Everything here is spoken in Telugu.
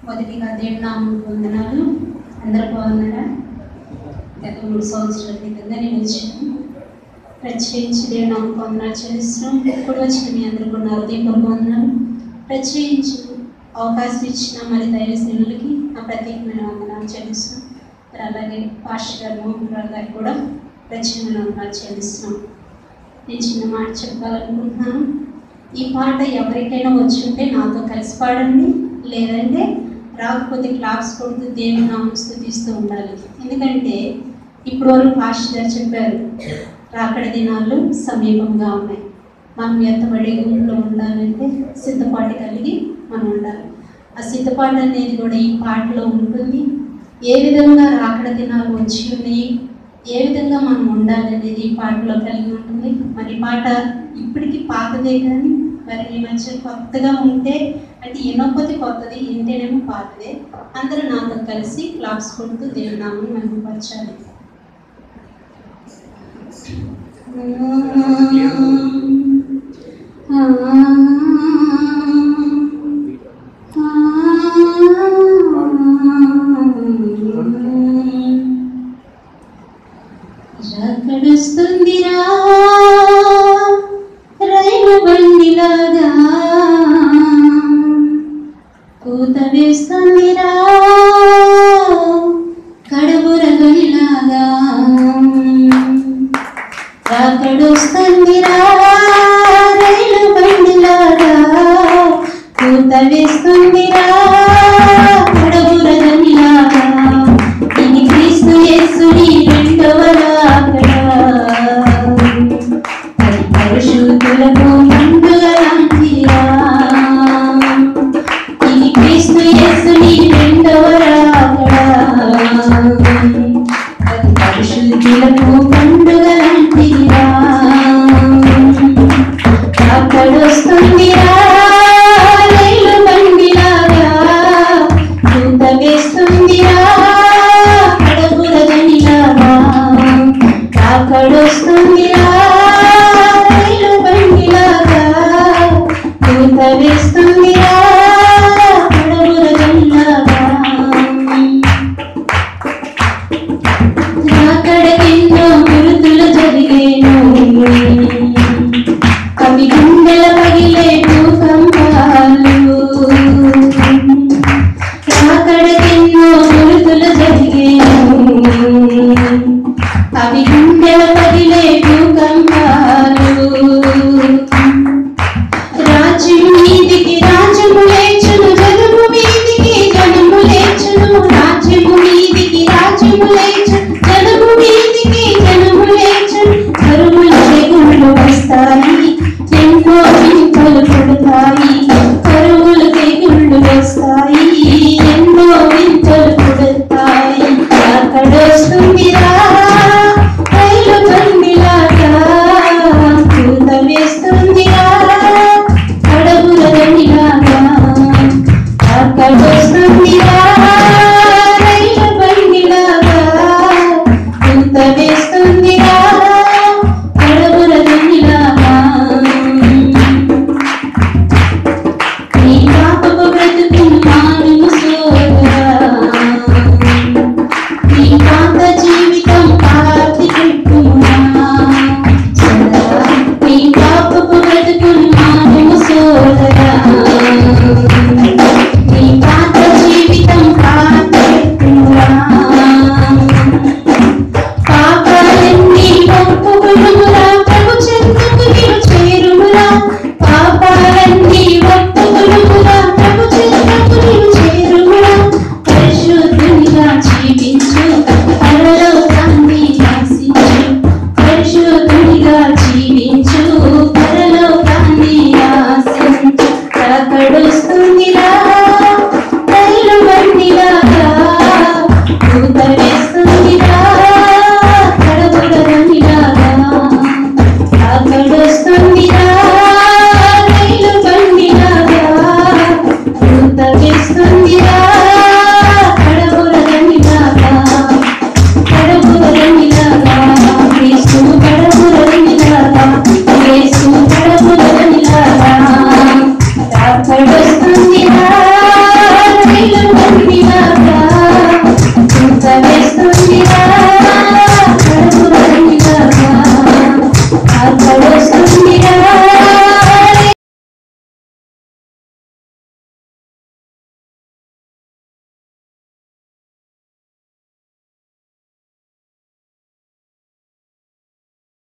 మొదటిగా దేవుని నామమునకు వందనాలు. అందరూ బాగున్నారా? గత 3 సంవత్సరాల క్రితంగా నేను వచ్చాను. ప్రత్యేకించి దేవుని నామమునకు వందనాలు చెల్లిస్తున్నాం. ఇప్పుడు వచ్చిన మీ అందరికీ నా హృదయపూర్వక వందనాలు. ప్రత్యేకించి అవకాశం ఇచ్చిన మరి దైవ సేవలకి నా ప్రత్యేకమైన వందనాలు చెల్లిస్తున్నాం. మరి అలాగే పాస్టర్ గారు మోహన్ రావు గారికి కూడా ప్రత్యేకమైన వందనాలు చెల్లిస్తున్నాం. నేను చిన్న మాట చెప్పాలనుకుంటున్నాను. ఈ పాట ఎవరికైనా వచ్చి ఉంటే నాతో కలిసి పాడండి, లేదంటే రాకపోతే క్లాప్స్ కొడుతూ దేవుని నామమును స్తుతిస్తూ ఉండాలి. ఎందుకంటే ఇప్పుడు వరకు పాస్టర్ గారు చెప్పారు, రాకడ దినాలు సమీపంగా ఉన్నాయి. మనం ఎత్తబడే గుంపులో ఉండాలంటే సిద్ధపాటు కలిగి మనం ఉండాలి. ఆ సిద్ధపాటు అనేది కూడా ఈ పాటలో ఉంటుంది. ఏ విధంగా రాకడ దినాలు వచ్చి ఉన్నాయి, ఏ విధంగా మనం ఉండాలనేది ఈ పాటలో కలిగి ఉంటుంది. మరి పాట ఇప్పటికీ పాతదే, కానీ మరి ఈ మధ్య కొత్తగా ఉంటే అంటే ఎన్నోపతి కొత్తది, ఇంటేనేమో పాతదే. అందరూ నాతో కలిసి క్లాప్స్ కొడుతూ దేవుని నామమును మహిమపరచాలి. రాకడొస్తుందిరా రైలు బండిలాగా, కూత వేస్తుందిరా కడుబురగనిలాగా. రాకడొస్తుందిరా రైలు బండిలాగా, కూత వేస్తుందిరా కడుబురగనిలాగా. ఇది క్రీస్తు యేసుని రెండవ రాకడ, పరిశుద్ధులకు పండుగ లాంటిరా. ఇది క్రీస్తు యేసుని రెండవ రాకడ, పరిశుద్ధులకు పండుగ లాంటిరా. రాకడొస్తుందిరా రైలు బండిలాగా, కూత వేస్తుందిరా కడుబురగనిలాగా. రాకడొస్తుందిరా రైలు బండిలాగా, కూత వేస్తుందిరా కడుబురగనిలాగా. రాకడకెన్నో గురుతులు జరిగేను, అవి గుండెల పగిలే భూకంపాలు. రాకడకెన్నో గురుతులు జరిగేను, అవి గుండెల పగిలే భూకంపాలు. రాజ్యం మీదికి రాజ్యము లేచును, జనము మీదికి జనము లేచును. రాజ్యము మీదికి రాజ్యము లేచును, జనము మీదికి జనము లేచును. కరువుల తెగుళ్ళు వస్తాయి, ఎన్నో వింతలు పుడతాయి. కరువుల తెగుళ్ళు వస్తాయి, ఎన్నో వింతలు పుడతాయి. రాకడొస్తుందిరా రైలు బండిలాగా, కూత వేస్తుందిరా కడుబురగనిలాగా. రాకడొస్తుందిరా రైలు బండిలాగా, కూత వేస్తుందిరా కడుబురగనిలాగా. నీ పాపపు బ్రతుకును మానుము సోదరా, నీ పాత జీవితం పాతి పెట్టుమా. నీ పాపపు బ్రతుకును మానుము సోదరా, నీ పాత జీవితం వస్తుంది